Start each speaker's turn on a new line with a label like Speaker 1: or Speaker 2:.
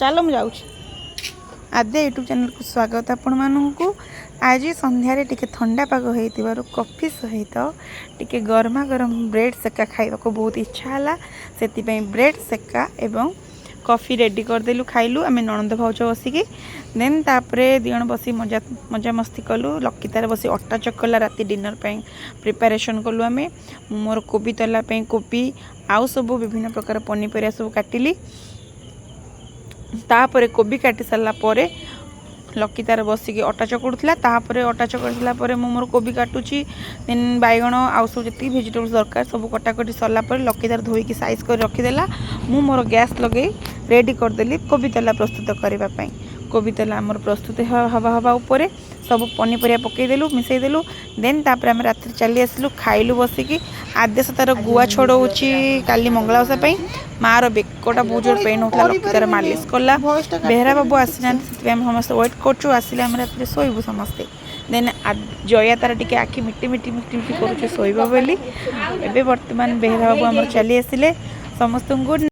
Speaker 1: चलो मुझे आद्या YouTube channel को स्वागत आपण मानू। आज संध्यारे टिके ठंडा पाग हो कॉफी सहित टिके गरमा गरम ब्रेड सेका खाइबा को बहुत इच्छा है से ब्रेड सेका एवं कॉफी रेडी करदेलु खाइलु आम नणंद भाउज बसिकी। देन तापरे दिजण बसी मजा मजा मस्ती कलु। लकितार बसी अटा चकला राति डिनर प्रिपेरेशन कलु। आम मोर कोबी तला कोबी आउ सब विभिन्न प्रकार पनीपरिया सब काटिली। तापरे कोबी काटी सारा पर लकितार बसिकी अटा चकड़ुला। तापरे अटा चकड़ी सारापर मोर कोबी काटुची। देन बैगण आउ सब जी भेजिटेबल्स दरकार सब कटाकटी सरला लकितार धोईकी साइज कर रखीदेला। मु मोर गैस लगे रेडी करदेली कोबी तला प्रस्तुत करने। कोबी तला आमर प्रस्तुत हवा हवा उपर सब पनीपरिया पकईदेलु मिसईदेलु। देन तापर आम रात चली आसलु खाइलु बसिकी। आदेश तार गुआ छड़ाऊँगी काली मंगलाओषा मार बेकटा बहुत जोर पेन होता लकितार मालिश कला। बेहरा बाबू आसी ना समस्त वेट कर आसिले आम रात शोबू समस्ते। देन जया तार टिके आखि मिटी मिटी मिटी मिटी कर शोब बोली। एवं बर्तमान बेहरा बाबू आम चली आसिले समस्त गुड।